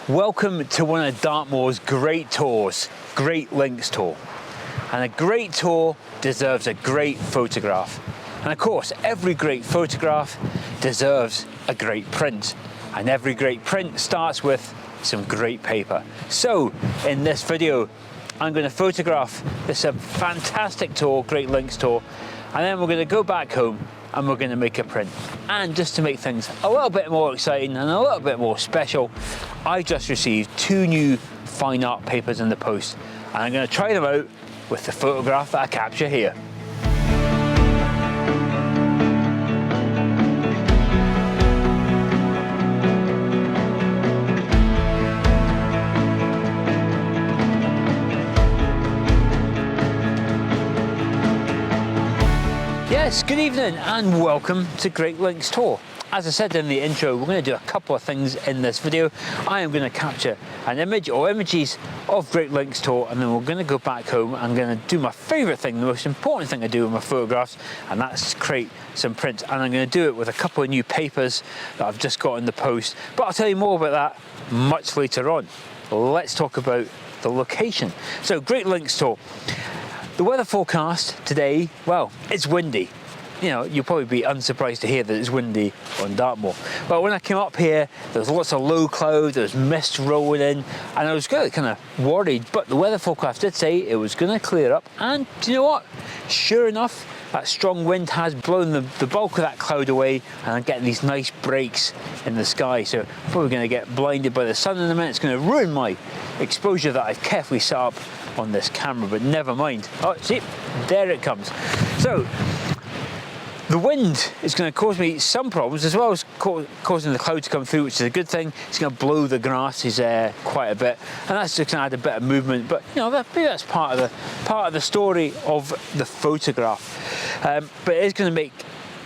Welcome to one of Dartmoor's great tours, Great Links Tor. And a great tour deserves a great photograph. And of course, every great photograph deserves a great print. And every great print starts with some great paper. So, in this video, I'm going to photograph this fantastic tour, Great Links Tor, and then we're going to go back home and we're going to make a print. And just to make things a little bit more exciting and a little bit more special, I just received 2 new fine art papers in the post, and I'm going to try them out with the photograph that I capture here. Yes, good evening and welcome to Great Links Tor. As I said in the intro, we're going to do a couple of things in this video. I am going to capture an image or images of Great Links Tor, and then we're going to go back home. I'm going to do my favourite thing, the most important thing I do with my photographs, and that's create some prints. And I'm going to do it with a couple of new papers that I've just got in the post. But I'll tell you more about that much later on. Let's talk about the location. So, Great Links Tor. The weather forecast today, well, it's windy. You know, you'll probably be unsurprised to hear that it's windy on Dartmoor. But when I came up here, there was lots of low cloud, there was mist rolling in, and I was really kind of worried. But the weather forecast did say it was going to clear up, and do you know what? Sure enough, that strong wind has blown the bulk of that cloud away, and I'm getting these nice breaks in the sky. So I'm probably going to get blinded by the sun in a minute. It's going to ruin my exposure that I've carefully set up on this camera, but never mind. Oh, see, there it comes. So the wind is going to cause me some problems, as well as causing the cloud to come through, which is a good thing. It's going to blow the grasses quite a bit, and that's just going to add a bit of movement. But you know, maybe that's part of the story of the photograph. But it is going to make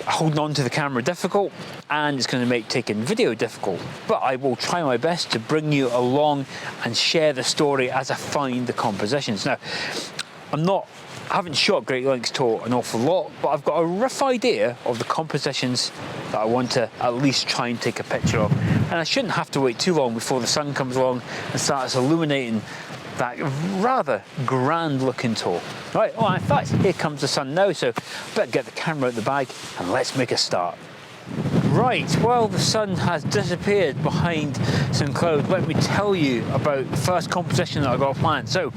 holding on to the camera difficult, and it's going to make taking video difficult. But I will try my best to bring you along and share the story as I find the compositions. Now, I haven't shot Great Links Tor an awful lot, but I've got a rough idea of the compositions that I want to at least try and take a picture of. And I shouldn't have to wait too long before the sun comes along and starts illuminating that rather grand looking tour. Right, well, in fact, here comes the sun now, so better get the camera out the bag and let's make a start. Right, well, the sun has disappeared behind some cloud. Let me tell you about the first composition that I've got planned. So,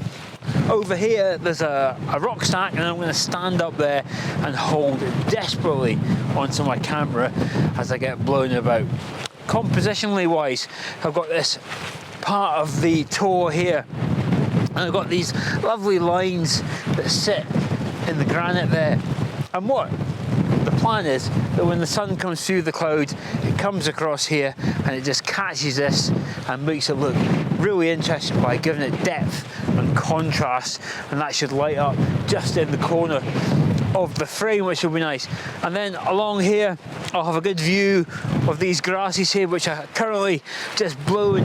over here, there's a rock stack, and I'm going to stand up there and hold desperately onto my camera as I get blown about. Compositionally wise, I've got this part of the tour here, and I've got these lovely lines that sit in the granite there. And what the plan is that when the sun comes through the cloud, it comes across here and it just catches this and makes it look really interesting by giving it depth and contrast, and that should light up just in the corner of the frame, which will be nice. And then along here, I'll have a good view of these grasses here, which are currently just blowing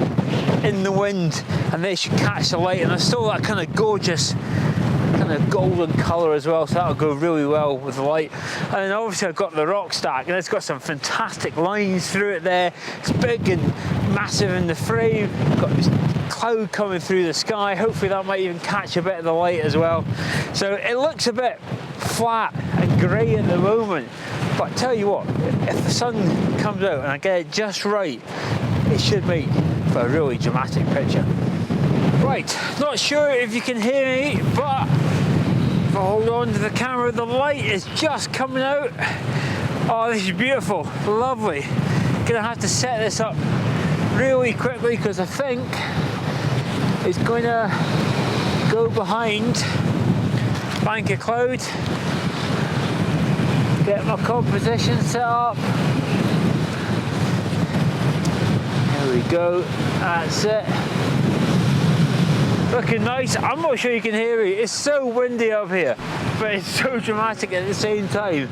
in the wind, and they should catch the light, and there's still that kind of gorgeous kind of golden colour as well, so that'll go really well with the light. And then obviously I've got the rock stack, and it's got some fantastic lines through it there. It's big and massive in the frame. Got this cloud coming through the sky. Hopefully that might even catch a bit of the light as well. So it looks a bit flat and grey at the moment, but I tell you what, if the sun comes out and I get it just right, it should make for a really dramatic picture. Right, not sure if you can hear me, but if I hold on to the camera, the light is just coming out. Oh, this is beautiful, lovely. Gonna have to set this up really quickly because I think it's going to go behind bank of cloud. Get my composition set up. There we go, that's it. Looking nice. I'm not sure you can hear me. It's so windy up here, but it's so dramatic at the same time.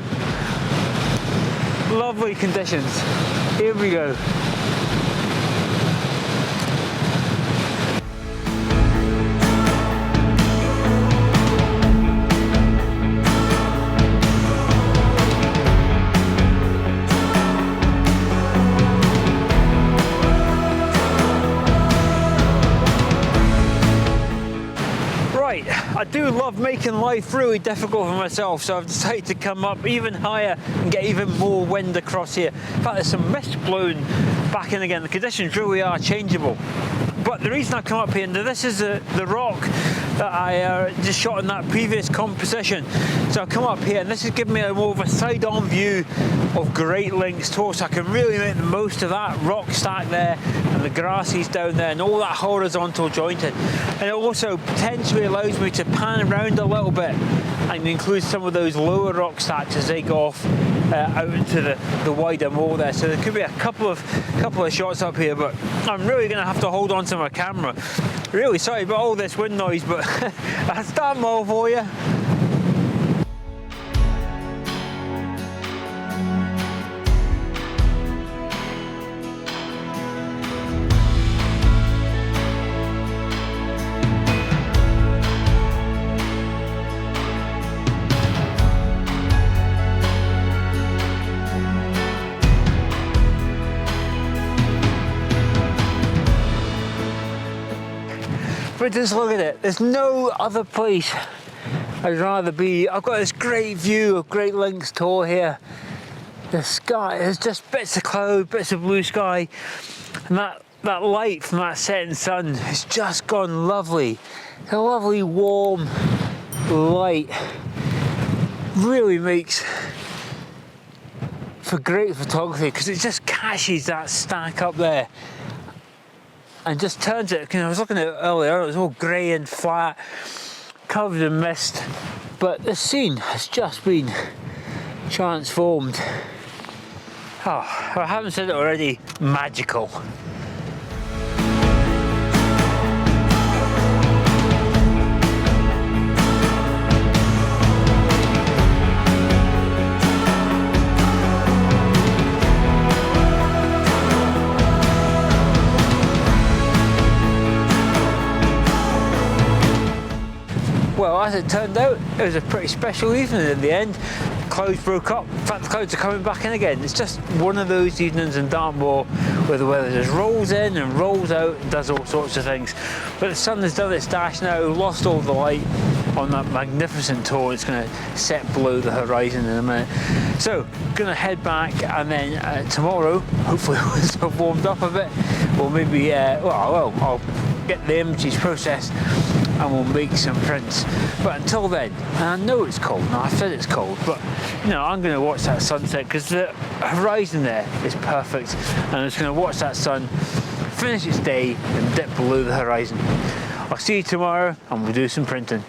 Lovely conditions. Here we go. do love making life really difficult for myself, so I've decided to come up even higher and get even more wind across here. In fact, there's some mist blowing back in again. The conditions really are changeable. But the reason I come up here, now this is the rock that I just shot in that previous composition. So I come up here, and this is giving me a more of a side-on view of Great Links Tor, so I can really make the most of that rock stack there, and the grasses down there, and all that horizontal jointing. And it also potentially allows me to pan around a little bit and include some of those lower rock stacks as they go off out into the wider moor there. So there could be a couple of shots up here, but I'm really going to have to hold on to my camera. Really sorry about all this wind noise, but that's Dartmoor for you. But just look at it, there's no other place I'd rather be. I've got this great view of Great Links Tor here. The sky, there's just bits of cloud, bits of blue sky, and that light from that setting sun has just gone lovely. It's a lovely warm light. Really makes for great photography because it just catches that stack up there and just turns it. I was looking at it earlier, it was all grey and flat, covered in mist, but the scene has just been transformed. Oh, if I haven't said it already, magical. Well, as it turned out, it was a pretty special evening in the end. Clouds broke up. In fact, the clouds are coming back in again. It's just one of those evenings in Dartmoor where the weather just rolls in and rolls out and does all sorts of things. But the sun has done its dash now, lost all the light on that magnificent Tor. It's going to set below the horizon in a minute. So, going to head back, and then tomorrow, hopefully once I've warmed up a bit, or maybe, I'll get the images processed and we'll make some prints. But until then, and I know it's cold, and I said it's cold, but you know, I'm going to watch that sunset because the horizon there is perfect, and I'm just going to watch that sun finish its day and dip below the horizon. I'll see you tomorrow and we'll do some printing.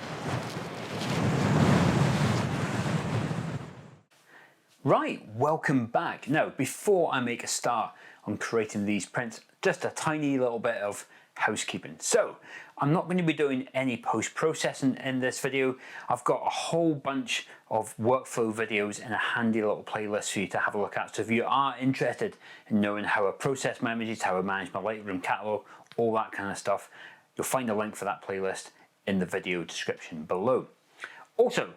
Right, welcome back. Now, before I make a start on creating these prints, just a tiny little bit of housekeeping. So, I'm not going to be doing any post-processing in this video. I've got a whole bunch of workflow videos in a handy little playlist for you to have a look at. So if you are interested in knowing how I process my images, how I manage my Lightroom catalog, all that kind of stuff, you'll find a link for that playlist in the video description below. Also,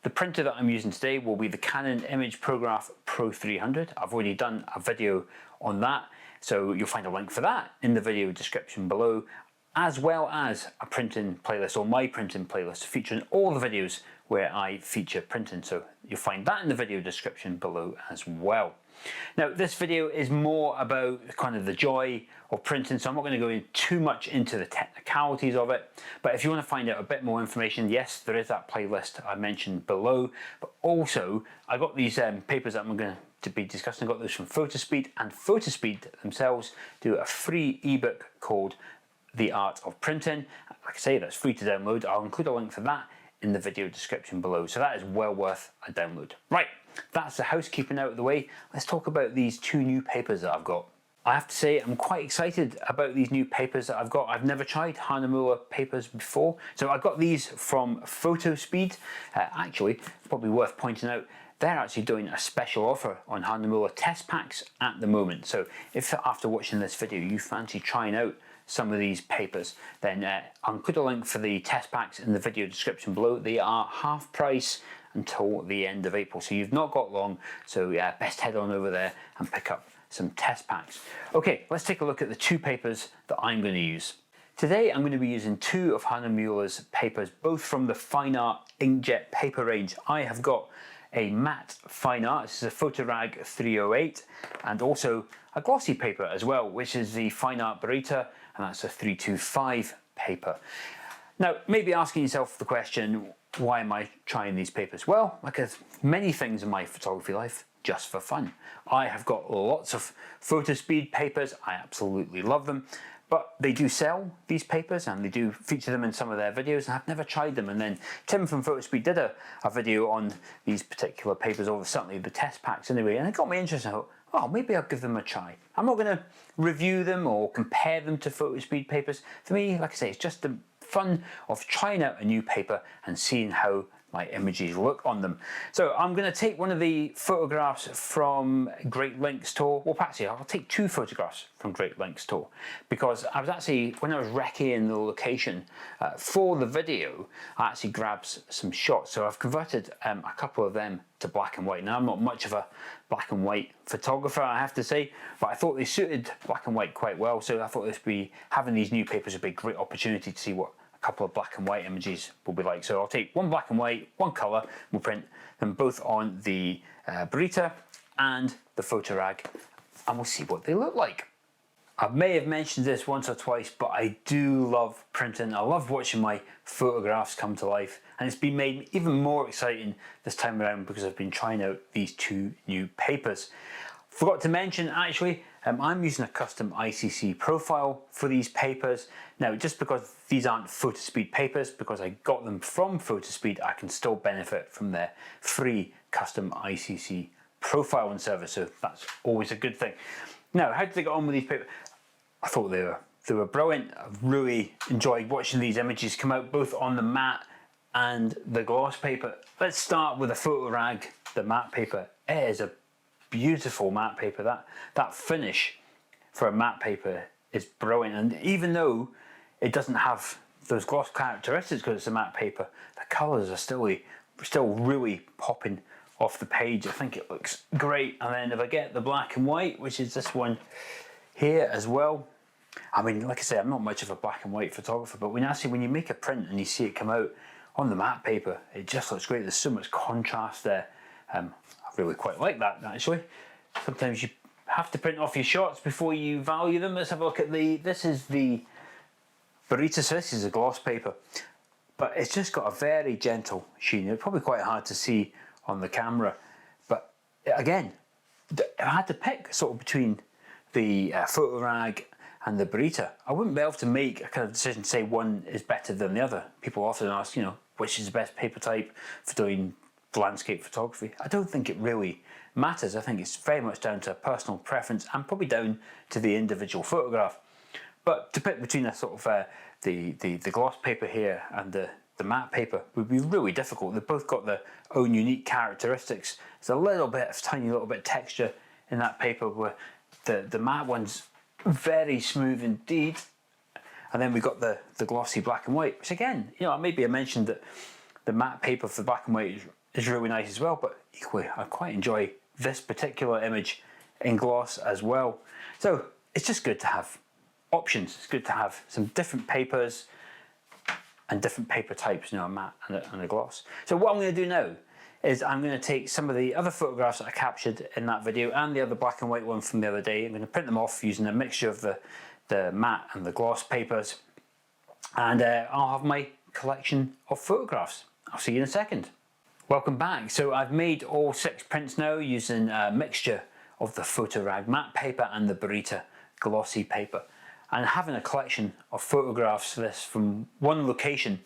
the printer that I'm using today will be the Canon ImagePrograph Pro 300. I've already done a video on that, so you'll find a link for that in the video description below, as well as a printing playlist, or my printing playlist, featuring all the videos where I feature printing. So you'll find that in the video description below as well. Now, this video is more about kind of the joy of printing, so I'm not going to go in too much into the technicalities of it. But if you want to find out a bit more information, yes, there is that playlist I mentioned below. But also, I got these papers that I'm going to be discussing. I got those from Fotospeed, and Fotospeed themselves do a free ebook called The Art of Printing. Like I say, that's free to download. I'll include a link for that in the video description below, so that is well worth a download. Right, that's the housekeeping out of the way. Let's talk about these two new papers that I've got. I have to say I'm quite excited about these new papers that I've got. I've never tried Hahnemuehle papers before, so I got these from Fotospeed. Actually, probably worth pointing out, they're actually doing a special offer on Hahnemuehle test packs at the moment. So if after watching this video you fancy trying out some of these papers, then I'll include a link for the test packs in the video description below. They are half price until the end of April, so you've not got long. So yeah, best head on over there and pick up some test packs. Okay, let's take a look at the two papers that I'm going to use. Today I'm going to be using two of Hahnemuehle's papers, both from the Fine Art Inkjet paper range. I have got a matte Fine Art, this is a Fotorag 308, and also a glossy paper as well, which is the Fine Art Baryta, and that's a 325 paper. Now, maybe asking yourself the question, why am I trying these papers? Well, like many things in my photography life, just for fun. I have got lots of Fotospeed papers, I absolutely love them. But they do sell these papers and they do feature them in some of their videos, and I've never tried them. And then Tim from Fotospeed did a video on these particular papers, or certainly the test packs anyway, and it got me interested. I thought, oh, maybe I'll give them a try. I'm not going to review them or compare them to Fotospeed papers. For me, like I say, it's just the fun of trying out a new paper and seeing how my images look on them. So I'm going to take one of the photographs from Great Links Tor. Well, actually, I'll take two photographs from Great Links Tor, because I was actually, when I was recceing the location for the video, I actually grabbed some shots. So I've converted a couple of them to black and white. Now, I'm not much of a black and white photographer, I have to say, but I thought they suited black and white quite well. So I thought having these new papers would be a great opportunity to see what couple of black and white images will be like. So I'll take one black and white, one colour, we'll print them both on the Baryta and the Fotorag, and we'll see what they look like. I may have mentioned this once or twice, but I do love printing. I love watching my photographs come to life, and it's been made even more exciting this time around because I've been trying out these two new papers. Forgot to mention, actually, I'm using a custom ICC profile for these papers. Now, just because these aren't Fotospeed papers, because I got them from Fotospeed, I can still benefit from their free custom ICC profiling service, so that's always a good thing. Now, how did I get on with these papers? I thought they were brilliant. I've really enjoyed watching these images come out, both on the matte and the gloss paper. Let's start with the Fotorag, the matte paper. It is a beautiful matte paper. That finish for a matte paper is brilliant, and even though it doesn't have those gloss characteristics because it's a matte paper, the colours are still really popping off the page. I think it looks great. And then if I get the black and white, which is this one here as well, I mean, like I say, I'm not much of a black and white photographer, but when you make a print and you see it come out on the matte paper, it just looks great. There's so much contrast there. I really quite like that, actually. Sometimes you have to print off your shots before you value them. Let's have a look at this is the Baryta, so this is a gloss paper, but it's just got a very gentle sheen. It's probably quite hard to see on the camera, but again, I had to pick sort of between the Fotorag and the Baryta. I wouldn't be able to make a kind of decision to say one is better than the other. People often ask, which is the best paper type for doing landscape photography. I don't think it really matters. I think it's very much down to personal preference and probably down to the individual photograph. But to pick between a sort of the gloss paper here and the matte paper would be really difficult. They've both got their own unique characteristics. There's a tiny little bit of texture in that paper, where the matte one's very smooth indeed. And then we've got the glossy black and white, which again, maybe I mentioned that the matte paper for black and white is really nice as well, but equally I quite enjoy this particular image in gloss as well. So it's just good to have options. It's good to have some different papers and different paper types, a matte and a gloss. So what I'm going to do now is I'm going to take some of the other photographs that I captured in that video and the other black and white one from the other day. I'm going to print them off using a mixture of the matte and the gloss papers, and I'll have my collection of photographs. I'll see you in a second. Welcome back. So I've made all 6 prints now using a mixture of the Fotorag matte paper and the Baryta glossy paper. And having a collection of photographs of this from one location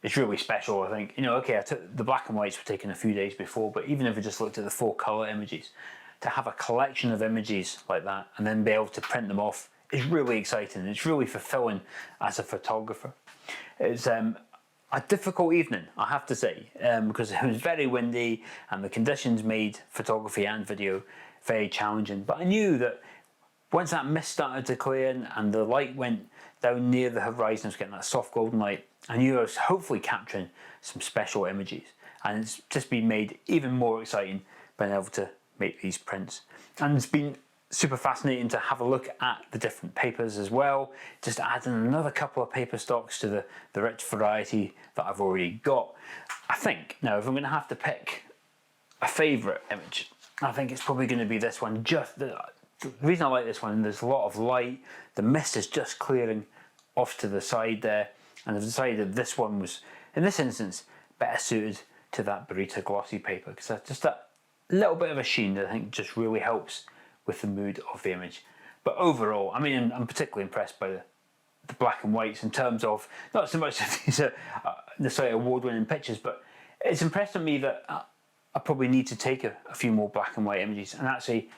is really special, I think. Okay, I took the black and whites were taken a few days before, but even if I just looked at the 4 colour images, to have a collection of images like that and then be able to print them off is really exciting. It's really fulfilling as a photographer. It's a difficult evening, I have to say, because it was very windy and the conditions made photography and video very challenging. But I knew that once that mist started to clear and the light went down near the horizon, I was getting that soft golden light, I knew I was hopefully capturing some special images. And it's just been made even more exciting being able to make these prints. And it's been super fascinating to have a look at the different papers as well. Just adding another couple of paper stocks to the rich variety that I've already got. I think now if I'm going to have to pick a favourite image, I think it's probably going to be this one. Just the reason I like this one, there's a lot of light, the mist is just clearing off to the side there, and I've decided this one was, in this instance, better suited to that Baryta glossy paper, because that's just that little bit of a sheen that I think just really helps with the mood of the image. But overall, I mean, I'm particularly impressed by the black and whites in terms of, not so much that these are necessarily award-winning pictures, but it's impressed on me that I probably need to take a few more black and white images, and actually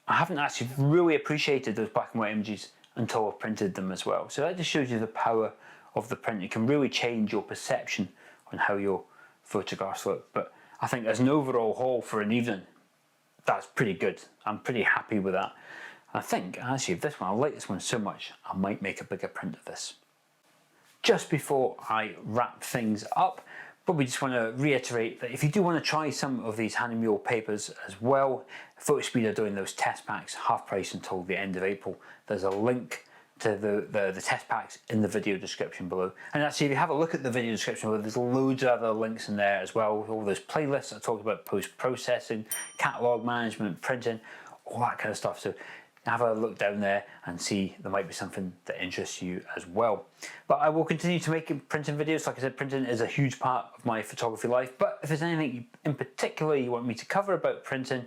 I haven't actually really appreciated those black and white images until I've printed them as well. So that just shows you the power of the print. It can really change your perception on how your photographs look. But I think as an overall haul for an evening, that's pretty good. I'm pretty happy with that. I think actually this one, I like this one so much, I might make a bigger print of this. Just before I wrap things up, probably just want to reiterate that if you do want to try some of these Hahnemuehle papers as well, Fotospeed are doing those test packs half price until the end of April. There's a link to the test packs in the video description below. And actually if you have a look at the video description below, there's loads of other links in there as well. All those playlists I talked about, post-processing, catalogue management, printing, all that kind of stuff. So have a look down there and see there might be something that interests you as well. But I will continue to make printing videos. Like I said, printing is a huge part of my photography life. But if there's anything in particular you want me to cover about printing,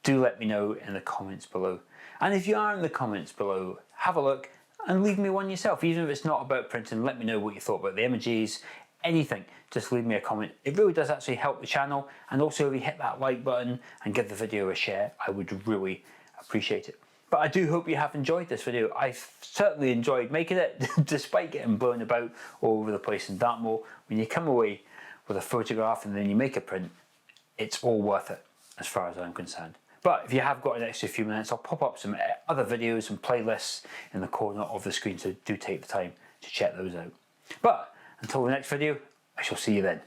do let me know in the comments below. And if you are in the comments below, have a look and leave me one yourself. Even if it's not about printing, let me know what you thought about the images, anything, just leave me a comment. It really does actually help the channel. And also if you hit that like button and give the video a share, I would really appreciate it. But I do hope you have enjoyed this video. I've certainly enjoyed making it, despite getting blown about all over the place in Dartmoor. When you come away with a photograph and then you make a print, it's all worth it, as far as I'm concerned. But if you have got an extra few minutes, I'll pop up some other videos and playlists in the corner of the screen, so do take the time to check those out. But until the next video, I shall see you then.